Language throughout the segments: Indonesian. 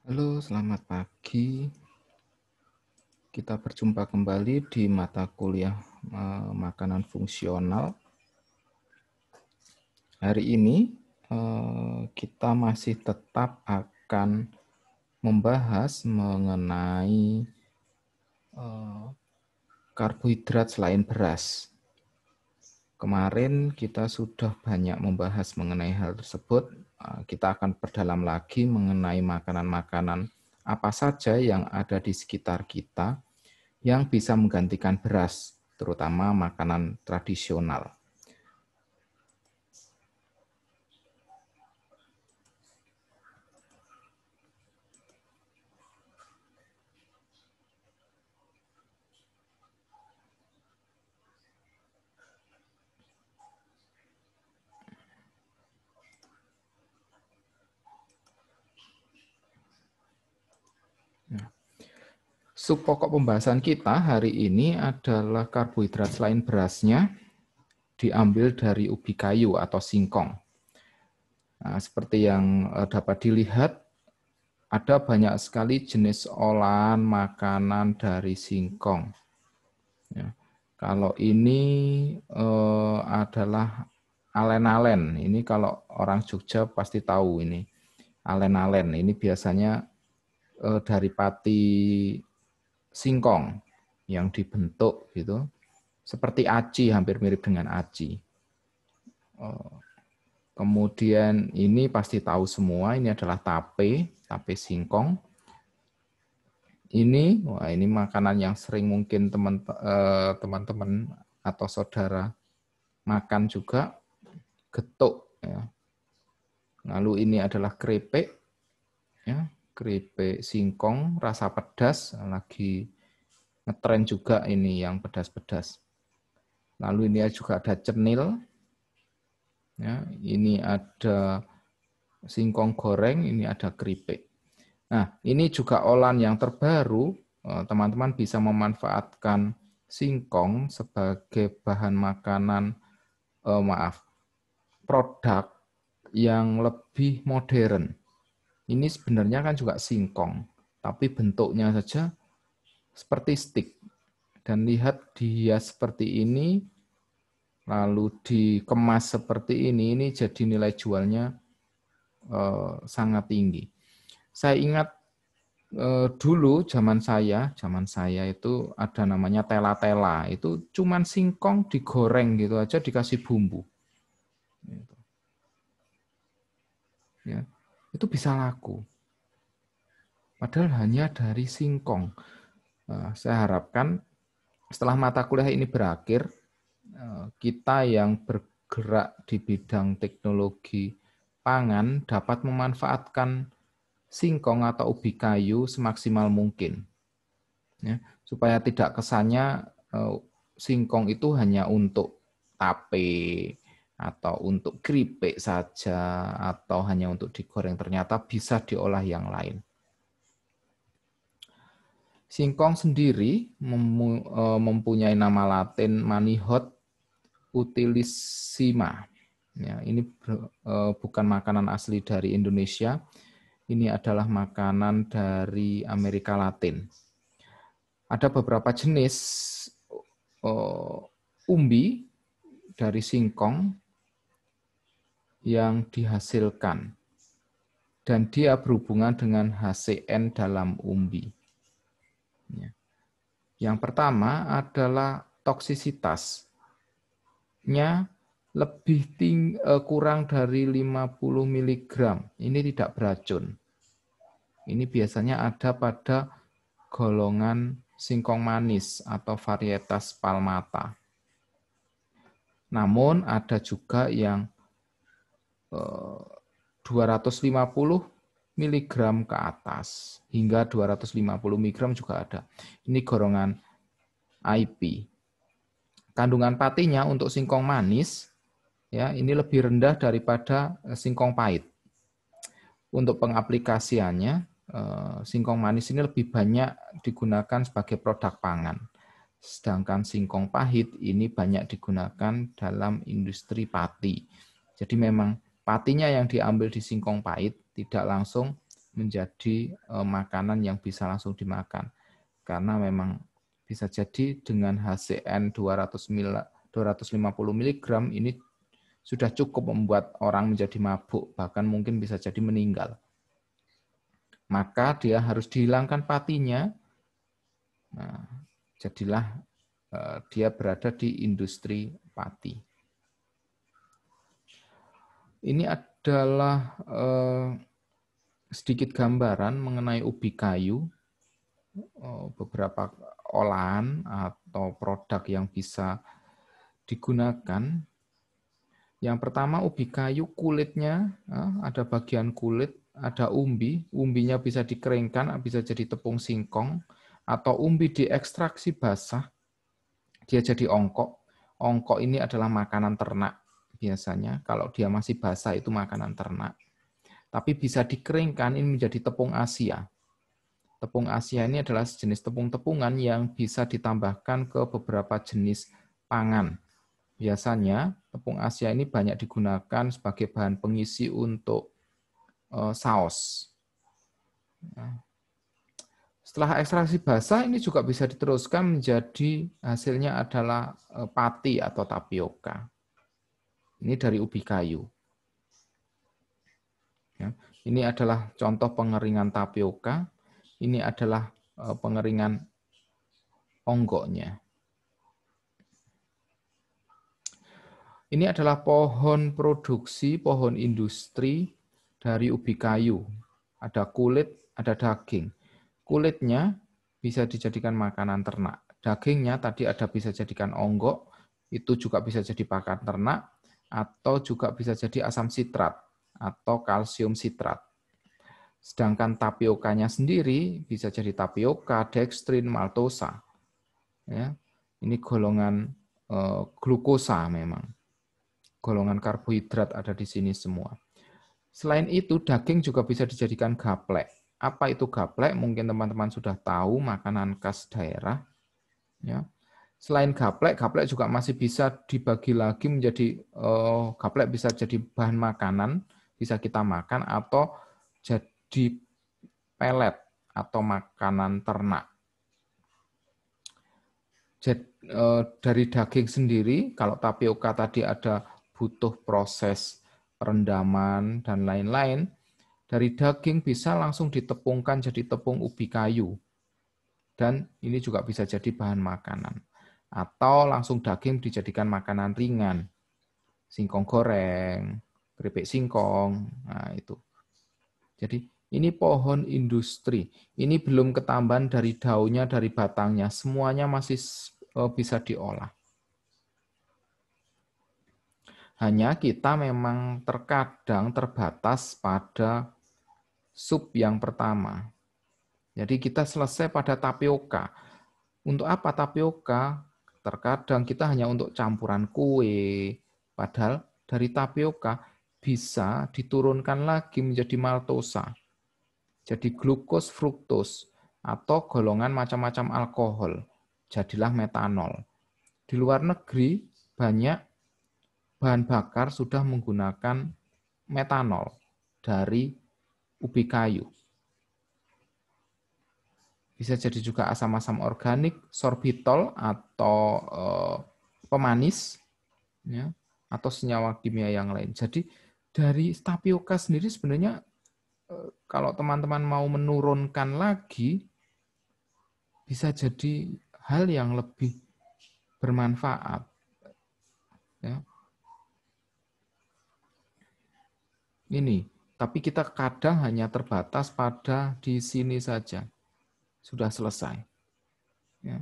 Halo, selamat pagi. Kita berjumpa kembali di mata kuliah makanan fungsional. Hari ini kita masih tetap akan membahas mengenai karbohidrat selain beras. Kemarin kita sudah banyak membahas mengenai hal tersebut. Kita akan perdalam lagi mengenai makanan-makanan apa saja yang ada di sekitar kita yang bisa menggantikan beras, terutama makanan tradisional. Subpokok pembahasan kita hari ini adalah karbohidrat selain berasnya diambil dari ubi kayu atau singkong. Nah, seperti yang dapat dilihat, ada banyak sekali jenis olahan makanan dari singkong. Ya. Kalau ini adalah alen-alen. Ini kalau orang Jogja pasti tahu ini. Alen-alen ini biasanya dari pati singkong yang dibentuk gitu, seperti aci, hampir mirip dengan aci. Kemudian ini pasti tahu semua, ini adalah tape singkong. Ini makanan yang sering mungkin teman-teman atau saudara makan juga, getuk. Ya. Lalu ini adalah keripik, ya, keripik singkong rasa pedas, lagi ngetren juga ini yang pedas-pedas. Lalu ini juga ada cenil, ya, ini ada singkong goreng, ini ada keripik. Nah, ini juga olahan yang terbaru, teman-teman bisa memanfaatkan singkong sebagai bahan makanan, produk yang lebih modern. Ini sebenarnya kan juga singkong, tapi bentuknya saja seperti stick. Dan lihat dia seperti ini, lalu dikemas seperti ini jadi nilai jualnya sangat tinggi. Saya ingat dulu zaman saya itu ada namanya tela-tela, itu cuman singkong digoreng gitu aja dikasih bumbu. Ya, itu bisa laku. Padahal hanya dari singkong. Saya harapkan setelah mata kuliah ini berakhir, kita yang bergerak di bidang teknologi pangan dapat memanfaatkan singkong atau ubi kayu semaksimal mungkin. Ya, supaya tidak kesannya singkong itu hanya untuk tape atau untuk keripik saja atau hanya untuk digoreng, ternyata bisa diolah yang lain. Singkong sendiri mempunyai nama latin Manihot utilissima. Ya, ini bukan makanan asli dari Indonesia, ini adalah makanan dari Amerika Latin. Ada beberapa jenis umbi dari singkong yang dihasilkan, dan dia berhubungan dengan HCN dalam umbi. Yang pertama adalah toksisitasnya lebih kurang dari 50 mg. Ini tidak beracun. Ini biasanya ada pada golongan singkong manis atau varietas palmata. Namun ada juga yang 250 mg ke atas, hingga 250 mg juga ada. Ini golongan IP. Kandungan patinya untuk singkong manis, ya, ini lebih rendah daripada singkong pahit. Untuk pengaplikasiannya, singkong manis ini lebih banyak digunakan sebagai produk pangan. Sedangkan singkong pahit ini banyak digunakan dalam industri pati. Jadi memang patinya yang diambil di singkong pahit tidak langsung menjadi makanan yang bisa langsung dimakan. Karena memang bisa jadi dengan HCN 250 mg ini sudah cukup membuat orang menjadi mabuk, bahkan mungkin bisa jadi meninggal. Maka dia harus dihilangkan patinya. Nah, jadilah dia berada di industri pati. Ini adalah sedikit gambaran mengenai ubi kayu, beberapa olahan atau produk yang bisa digunakan. Yang pertama ubi kayu, kulitnya ada bagian kulit, ada umbi, umbinya bisa dikeringkan, bisa jadi tepung singkong, atau umbi diekstraksi basah, dia jadi ongkok. Ongkok ini adalah makanan ternak biasanya, kalau dia masih basah itu makanan ternak. Tapi bisa dikeringkan, ini menjadi tepung Asia. Tepung Asia ini adalah sejenis tepung-tepungan yang bisa ditambahkan ke beberapa jenis pangan. Biasanya tepung Asia ini banyak digunakan sebagai bahan pengisi untuk saus. Setelah ekstraksi basah ini juga bisa diteruskan menjadi hasilnya adalah pati atau tapioka. Ini dari ubi kayu. Ini adalah contoh pengeringan tapioka. Ini adalah pengeringan onggoknya. Ini adalah pohon produksi, pohon industri dari ubi kayu. Ada kulit, ada daging. Kulitnya bisa dijadikan makanan ternak. Dagingnya tadi ada bisa jadikan onggok, itu juga bisa jadi pakan ternak, atau juga bisa jadi asam sitrat atau kalsium sitrat. Sedangkan tapiokanya sendiri bisa jadi tapioka, dextrin, maltosa. Ya, ini golongan glukosa memang. Golongan karbohidrat ada di sini semua. Selain itu, daging juga bisa dijadikan gaplek. Apa itu gaplek? Mungkin teman-teman sudah tahu, makanan khas daerah. Ya. Selain gaplek, gaplek juga masih bisa dibagi lagi menjadi gaplek bisa jadi bahan makanan, bisa kita makan atau jadi pelet atau makanan ternak. Jadi, dari daging sendiri, kalau tapioka tadi ada butuh proses perendaman dan lain-lain, dari daging bisa langsung ditepungkan jadi tepung ubi kayu. Dan ini juga bisa jadi bahan makanan. Atau langsung daging dijadikan makanan ringan. Singkong goreng, keripik singkong, nah itu. Jadi ini pohon industri. Ini belum ketambahan dari daunnya, dari batangnya. Semuanya masih bisa diolah. Hanya kita memang terkadang terbatas pada sub yang pertama. Jadi kita selesai pada tapioka. Untuk apa tapioka? Terkadang kita hanya untuk campuran kue. Padahal dari tapioka bisa diturunkan lagi menjadi maltosa. Jadi glukos, fruktos, atau golongan macam-macam alkohol. Jadilah metanol. Di luar negeri banyak bahan bakar sudah menggunakan metanol dari ubi kayu. Bisa jadi juga asam-asam organik, sorbitol atau pemanis, ya, atau senyawa kimia yang lain. Jadi dari tapioka sendiri sebenarnya kalau teman-teman mau menurunkan lagi, bisa jadi hal yang lebih bermanfaat. Ya. Ini, tapi kita kadang hanya terbatas pada di sini saja. Sudah selesai. Ya.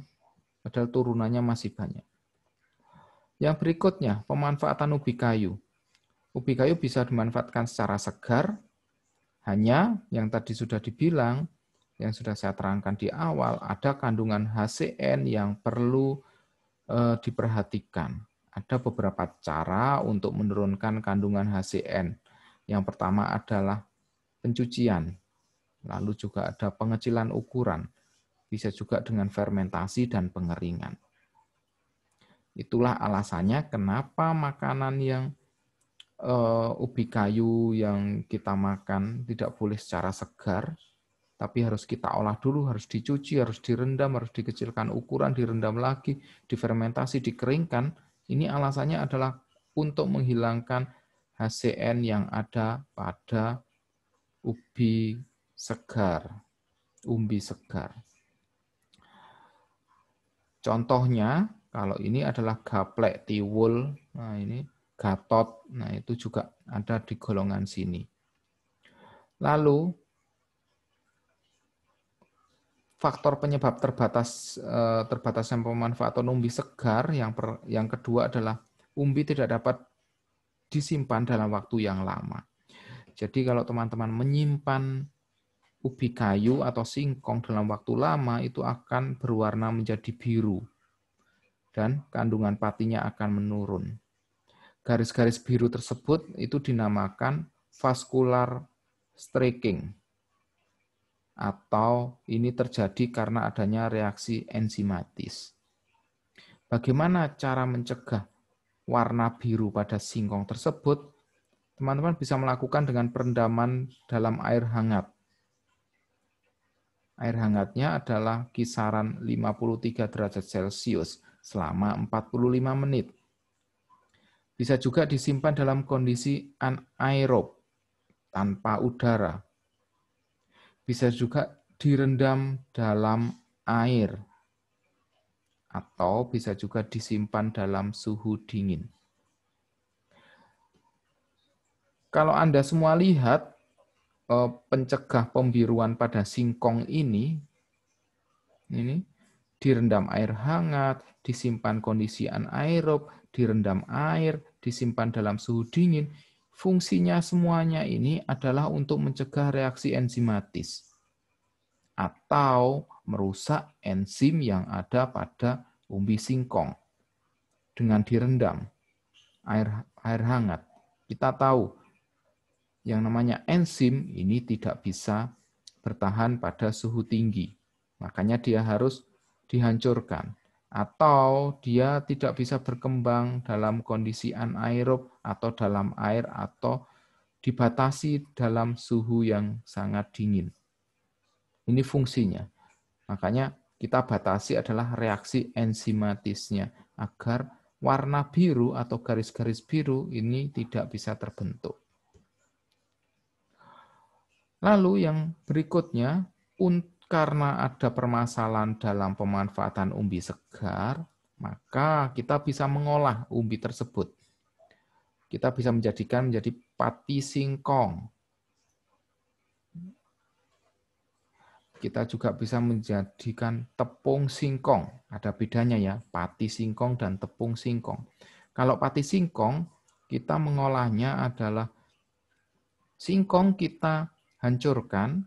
Padahal turunannya masih banyak. Yang berikutnya, pemanfaatan ubi kayu. Ubi kayu bisa dimanfaatkan secara segar, hanya yang tadi sudah dibilang, yang sudah saya terangkan di awal, ada kandungan HCN yang perlu diperhatikan. Ada beberapa cara untuk menurunkan kandungan HCN. Yang pertama adalah pencucian, lalu juga ada pengecilan ukuran, bisa juga dengan fermentasi dan pengeringan. Itulah alasannya kenapa makanan yang ubi kayu yang kita makan tidak boleh secara segar, tapi harus kita olah dulu, harus dicuci, harus direndam, harus dikecilkan ukuran, direndam lagi, difermentasi, dikeringkan. Ini alasannya adalah untuk menghilangkan HCN yang ada pada ubi segar, umbi segar. Contohnya, kalau ini adalah gaplek tiwul, nah ini gatot, nah itu juga ada di golongan sini. Lalu, faktor penyebab terbatasnya pemanfaatan umbi segar yang kedua adalah umbi tidak dapat disimpan dalam waktu yang lama. Jadi kalau teman-teman menyimpan ubi kayu atau singkong dalam waktu lama itu akan berwarna menjadi biru dan kandungan patinya akan menurun. Garis-garis biru tersebut itu dinamakan vascular streaking, atau ini terjadi karena adanya reaksi enzimatis. Bagaimana cara mencegah warna biru pada singkong tersebut? Teman-teman bisa melakukan dengan perendaman dalam air hangat. Air hangatnya adalah kisaran 53 derajat Celcius selama 45 menit. Bisa juga disimpan dalam kondisi anaerob, tanpa udara. Bisa juga direndam dalam air, atau bisa juga disimpan dalam suhu dingin. Kalau Anda semua lihat, pencegah pembiruan pada singkong ini direndam air hangat, disimpan kondisi anaerob, direndam air, disimpan dalam suhu dingin. Fungsinya semuanya ini adalah untuk mencegah reaksi enzimatis atau merusak enzim yang ada pada umbi singkong dengan direndam air hangat. Kita tahu yang namanya enzim ini tidak bisa bertahan pada suhu tinggi. Makanya dia harus dihancurkan. Atau dia tidak bisa berkembang dalam kondisi anaerob atau dalam air atau dibatasi dalam suhu yang sangat dingin. Ini fungsinya. Makanya kita batasi adalah reaksi enzimatisnya agar warna biru atau garis-garis biru ini tidak bisa terbentuk. Lalu yang berikutnya, karena ada permasalahan dalam pemanfaatan umbi segar, maka kita bisa mengolah umbi tersebut. Kita bisa menjadikan menjadi pati singkong. Kita juga bisa menjadikan tepung singkong. Ada bedanya ya, pati singkong dan tepung singkong. Kalau pati singkong, kita mengolahnya adalah singkong kita hancurkan,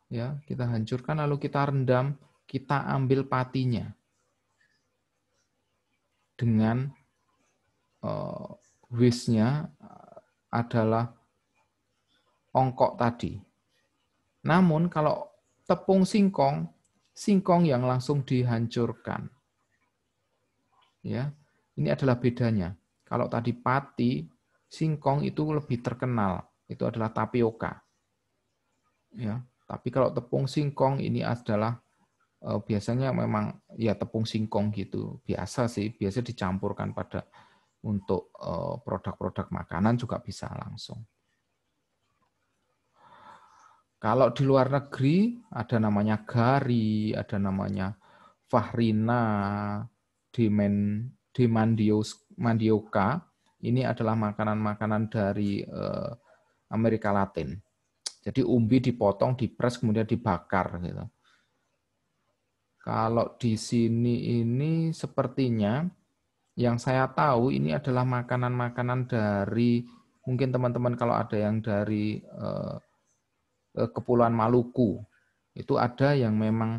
ya, kita hancurkan lalu kita rendam, kita ambil patinya dengan waste-nya adalah ongkok tadi. Namun kalau tepung singkong, singkong yang langsung dihancurkan. Ya, ini adalah bedanya. Kalau tadi pati, singkong itu lebih terkenal, itu adalah tapioka. Ya, tapi kalau tepung singkong ini adalah biasanya memang ya tepung singkong gitu. Biasa sih, biasa dicampurkan pada untuk produk-produk makanan juga bisa langsung. Kalau di luar negeri ada namanya gari, ada namanya fahrina, mandioka. Ini adalah makanan-makanan dari Amerika Latin. Jadi umbi dipotong, dipres, kemudian dibakar. Gitu. Kalau di sini ini sepertinya yang saya tahu ini adalah makanan-makanan dari, mungkin teman-teman kalau ada yang dari Kepulauan Maluku, itu ada yang memang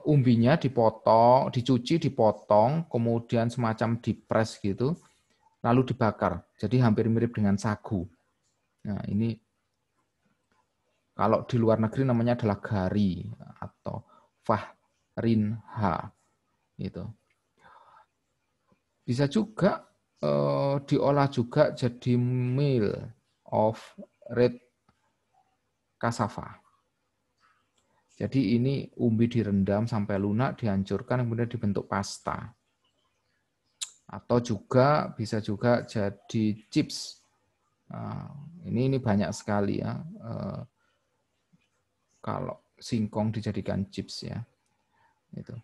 umbinya dipotong, dicuci, dipotong, kemudian semacam dipres gitu, lalu dibakar. Jadi hampir mirip dengan sagu. Nah ini kalau di luar negeri namanya adalah gari atau fahrinha. Gitu. Bisa juga diolah juga jadi meal of red cassava. Jadi ini umbi direndam sampai lunak, dihancurkan, kemudian dibentuk pasta. Atau juga bisa juga jadi chips. Nah, ini banyak sekali ya. Kalau singkong dijadikan chips ya. Itu.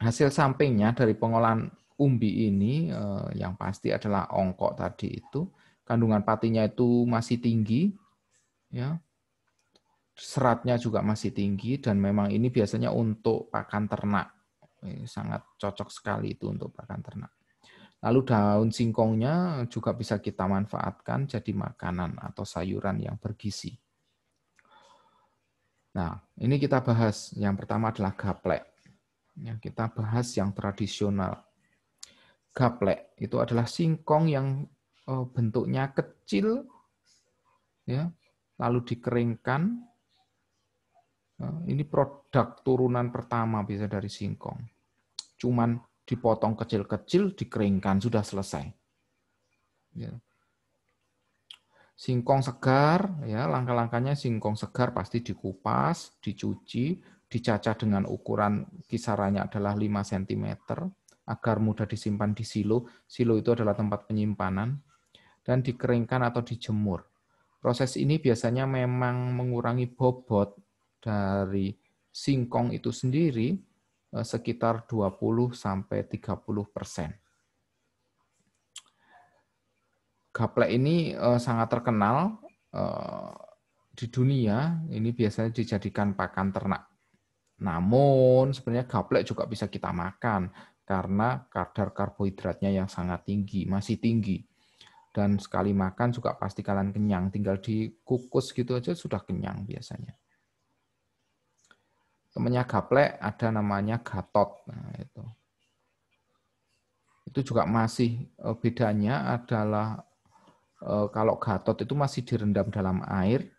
Hasil sampingnya dari pengolahan umbi ini yang pasti adalah ongkok tadi itu. Kandungan patinya itu masih tinggi, ya. Seratnya juga masih tinggi dan memang ini biasanya untuk pakan ternak. Sangat cocok sekali itu untuk pakan ternak. Lalu daun singkongnya juga bisa kita manfaatkan jadi makanan atau sayuran yang bergizi. Nah, ini kita bahas. Yang pertama adalah gaplek. Ya, kita bahas yang tradisional. Gaplek itu adalah singkong yang bentuknya kecil, ya, lalu dikeringkan. Ini produk turunan pertama bisa dari singkong. Cuman dipotong kecil-kecil, dikeringkan, sudah selesai. Ya. Singkong segar, ya langkah-langkahnya singkong segar pasti dikupas, dicuci, dicacah dengan ukuran kisarannya adalah 5 cm agar mudah disimpan di silo. Silo itu adalah tempat penyimpanan dan dikeringkan atau dijemur. Proses ini biasanya memang mengurangi bobot dari singkong itu sendiri sekitar 20-30%. Gaplek ini sangat terkenal di dunia, ini biasanya dijadikan pakan ternak. Namun sebenarnya gaplek juga bisa kita makan karena kadar karbohidratnya yang sangat tinggi, masih tinggi. Dan sekali makan juga pasti kalian kenyang, tinggal dikukus gitu aja sudah kenyang biasanya. Temannya gaplek ada namanya gatot. Nah, itu juga masih bedanya adalah kalau gatot itu masih direndam dalam air,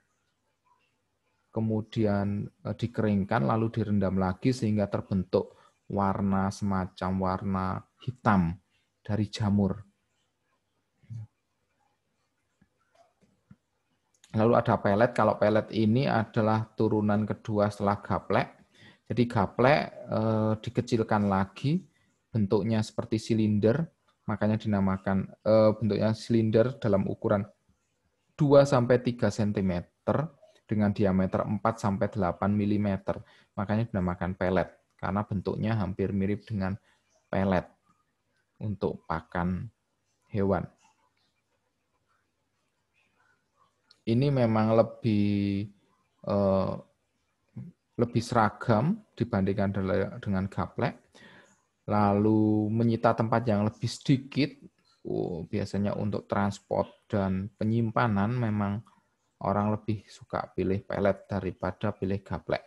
kemudian dikeringkan lalu direndam lagi sehingga terbentuk warna semacam warna hitam dari jamur. Lalu ada pelet. Kalau pelet ini adalah turunan kedua setelah gaplek. Jadi gaplek dikecilkan lagi, bentuknya seperti silinder, makanya dinamakan bentuknya silinder dalam ukuran 2-3 cm dengan diameter 4-8 mm. Makanya dinamakan pelet karena bentuknya hampir mirip dengan pelet untuk pakan hewan. Ini memang lebih seragam dibandingkan dengan gaplek. Lalu menyita tempat yang lebih sedikit, biasanya untuk transport dan penyimpanan memang orang lebih suka pilih pelet daripada pilih gaplek.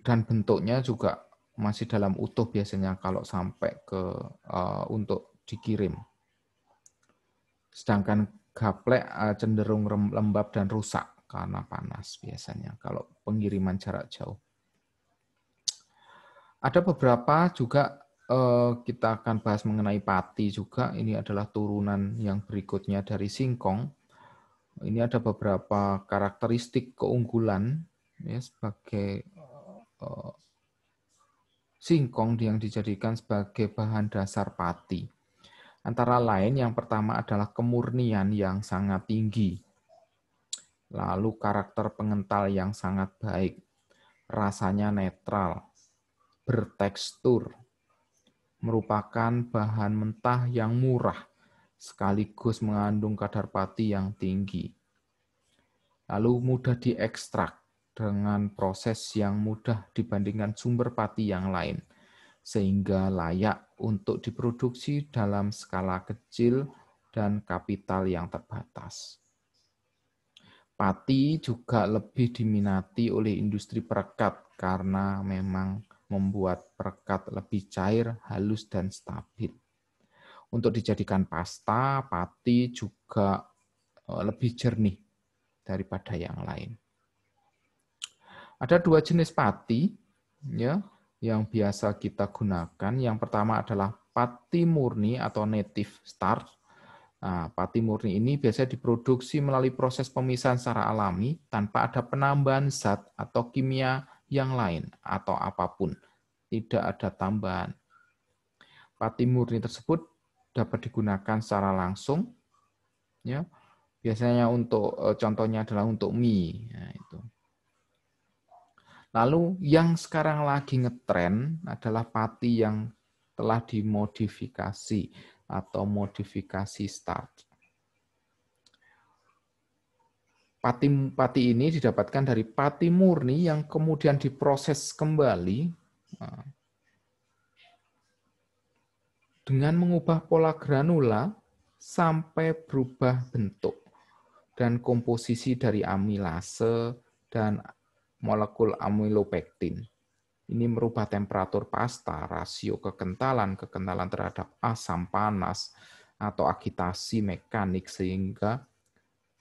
Dan bentuknya juga masih dalam utuh biasanya kalau sampai untuk dikirim. Sedangkan gaplek cenderung lembab dan rusak karena panas biasanya kalau pengiriman jarak jauh. Ada beberapa juga kita akan bahas mengenai pati juga. Ini adalah turunan yang berikutnya dari singkong. Ini ada beberapa karakteristik keunggulan ya, sebagai singkong yang dijadikan sebagai bahan dasar pati. Antara lain yang pertama adalah kemurnian yang sangat tinggi. Lalu karakter pengental yang sangat baik. Rasanya netral, bertekstur, merupakan bahan mentah yang murah, sekaligus mengandung kadar pati yang tinggi. Lalu mudah diekstrak dengan proses yang mudah dibandingkan sumber pati yang lain, sehingga layak untuk diproduksi dalam skala kecil dan kapital yang terbatas. Pati juga lebih diminati oleh industri perekat karena memang membuat perekat lebih cair, halus, dan stabil. Untuk dijadikan pasta, pati juga lebih jernih daripada yang lain. Ada 2 jenis pati ya, yang biasa kita gunakan. Yang pertama adalah pati murni atau native starch. Nah, pati murni ini biasanya diproduksi melalui proses pemisahan secara alami tanpa ada penambahan zat atau kimia yang lain atau apapun. Tidak ada tambahan. Pati murni tersebut dapat digunakan secara langsung, ya. Biasanya untuk contohnya adalah untuk mie. Nah, itu. Lalu yang sekarang lagi ngetren adalah pati yang telah dimodifikasi atau modifikasi starch. Pati ini didapatkan dari pati murni yang kemudian diproses kembali dengan mengubah pola granula sampai berubah bentuk dan komposisi dari amilase dan molekul amilopektin. Ini merubah temperatur pasta, rasio kekentalan terhadap asam panas, atau agitasi mekanik sehingga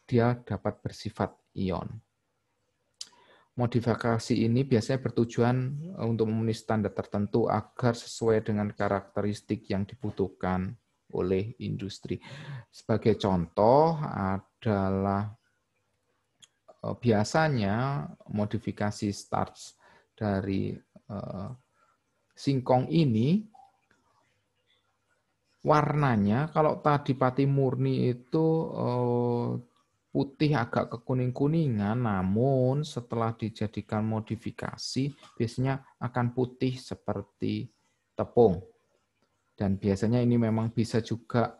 dia dapat bersifat ion. Modifikasi ini biasanya bertujuan untuk memenuhi standar tertentu agar sesuai dengan karakteristik yang dibutuhkan oleh industri. Sebagai contoh adalah biasanya modifikasi starch dari singkong ini warnanya kalau tadi pati murni itu putih agak kekuning-kuningan, namun setelah dijadikan modifikasi biasanya akan putih seperti tepung. Dan biasanya ini memang bisa juga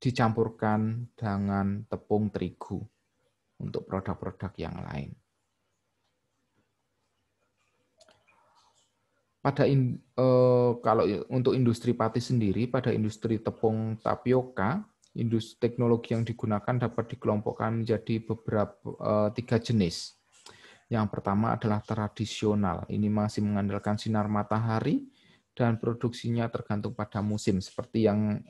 dicampurkan dengan tepung terigu untuk produk-produk yang lain. Kalau untuk industri pati sendiri, pada industri tepung tapioka, teknologi yang digunakan dapat dikelompokkan menjadi beberapa 3 jenis. Yang pertama adalah tradisional. Ini masih mengandalkan sinar matahari dan produksinya tergantung pada musim, seperti yang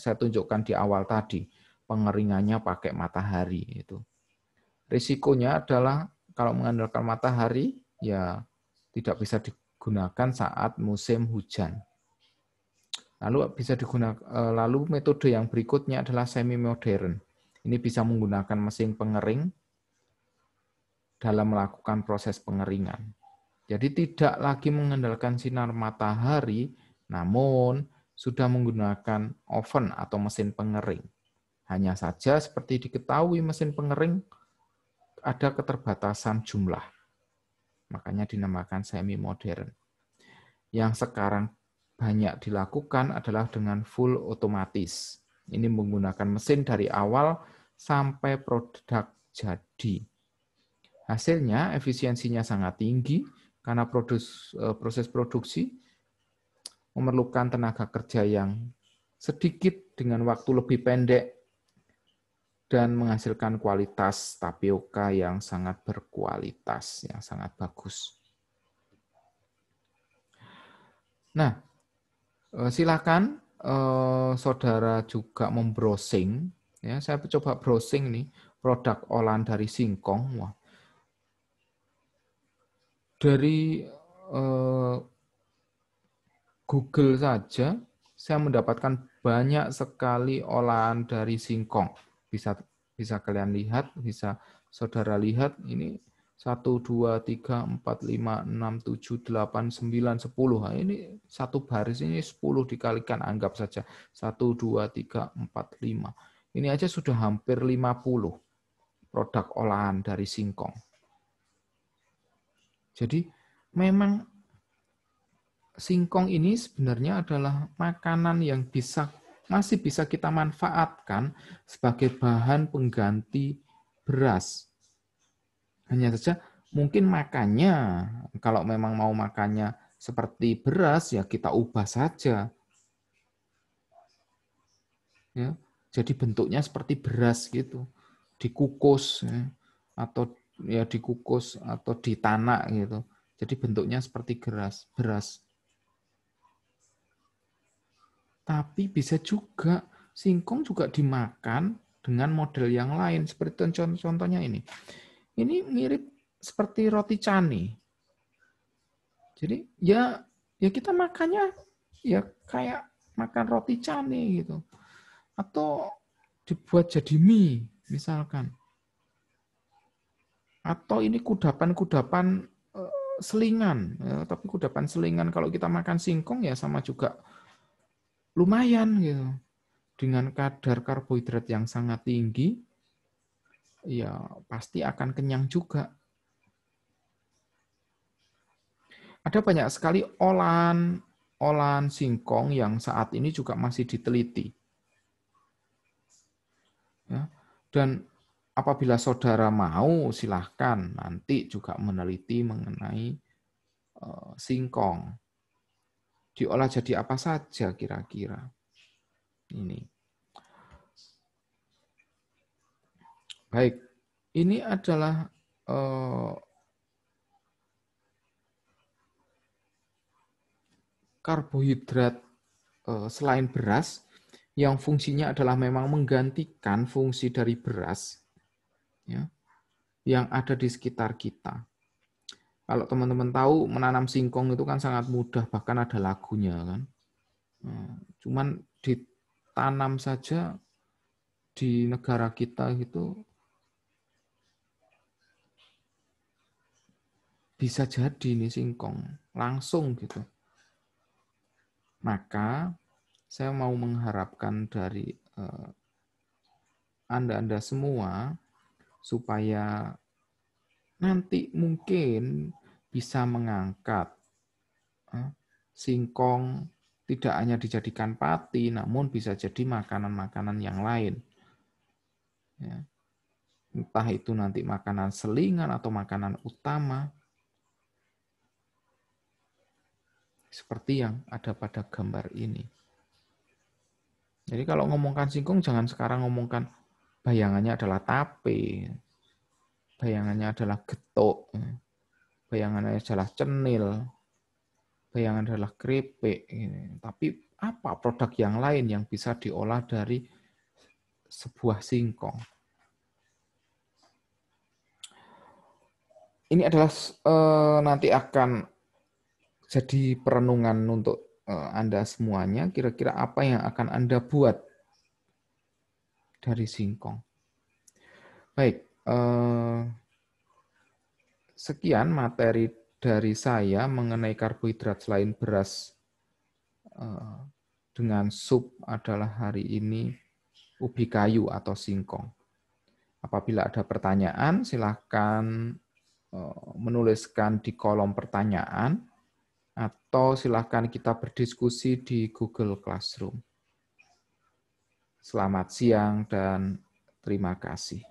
saya tunjukkan di awal tadi. Pengeringannya pakai matahari itu. Risikonya adalah kalau mengandalkan matahari, ya tidak bisa digunakan saat musim hujan. Lalu metode yang berikutnya adalah semi modern. Ini bisa menggunakan mesin pengering dalam melakukan proses pengeringan. Jadi tidak lagi mengandalkan sinar matahari, namun sudah menggunakan oven atau mesin pengering. Hanya saja seperti diketahui mesin pengering ada keterbatasan jumlah. Makanya dinamakan semi modern. Yang sekarang banyak dilakukan adalah dengan full otomatis. Ini menggunakan mesin dari awal sampai produk jadi. Hasilnya efisiensinya sangat tinggi karena proses produksi memerlukan tenaga kerja yang sedikit dengan waktu lebih pendek dan menghasilkan kualitas tapioka yang sangat berkualitas, yang sangat bagus. Nah, silakan saudara juga membrowsing. Ya, saya coba browsing nih produk olahan dari singkong. Wah, dari Google saja saya mendapatkan banyak sekali olahan dari singkong. Bisa kalian lihat, bisa saudara lihat ini 1, 2, 3, 4, 5, 6, 7, 8, 9, 10. Nah, ini satu baris ini 10 dikalikan, anggap saja 1, 2, 3, 4, 5. Ini aja sudah hampir 50 produk olahan dari singkong. Jadi memang singkong ini sebenarnya adalah makanan yang masih bisa kita manfaatkan sebagai bahan pengganti beras. Hanya saja mungkin makannya, kalau memang mau makannya seperti beras, ya kita ubah saja. Ya, jadi bentuknya seperti beras gitu, dikukus ya, dikukus atau ditanak gitu. Jadi bentuknya seperti beras. Tapi bisa juga singkong juga dimakan dengan model yang lain. Seperti contohnya ini. Ini mirip seperti roti canai. Jadi ya kita makannya ya kayak makan roti cane gitu. Atau dibuat jadi mie misalkan. Atau ini kudapan-kudapan selingan, tapi kudapan selingan kalau kita makan singkong ya sama juga lumayan gitu. Dengan kadar karbohidrat yang sangat tinggi, ya pasti akan kenyang juga. Ada banyak sekali olahan singkong yang saat ini juga masih diteliti. Ya. Dan apabila saudara mau, silahkan nanti juga meneliti mengenai singkong. Diolah jadi apa saja kira-kira. Ini. Baik, ini adalah karbohidrat selain beras yang fungsinya adalah memang menggantikan fungsi dari beras ya, yang ada di sekitar kita. Kalau teman-teman tahu menanam singkong itu kan sangat mudah, bahkan ada lagunya kan. Cuman ditanam saja di negara kita itu bisa jadi nih singkong langsung gitu. Maka saya mau mengharapkan dari Anda semua supaya nanti mungkin bisa mengangkat singkong tidak hanya dijadikan pati, namun bisa jadi makanan-makanan yang lain. Ya. Entah itu nanti makanan selingan atau makanan utama. Seperti yang ada pada gambar ini. Jadi kalau ngomongkan singkong, jangan sekarang ngomongkan bayangannya adalah tape, bayangannya adalah getuk, bayangannya adalah cenil, bayangan adalah keripik. Tapi apa produk yang lain yang bisa diolah dari sebuah singkong? Ini adalah nanti akan jadi perenungan untuk Anda semuanya. Kira-kira apa yang akan Anda buat dari singkong? Baik, sekian materi dari saya mengenai karbohidrat selain beras dengan sup adalah hari ini ubi kayu atau singkong. Apabila ada pertanyaan, silakan menuliskan di kolom pertanyaan atau silakan kita berdiskusi di Google Classroom. Selamat siang dan terima kasih.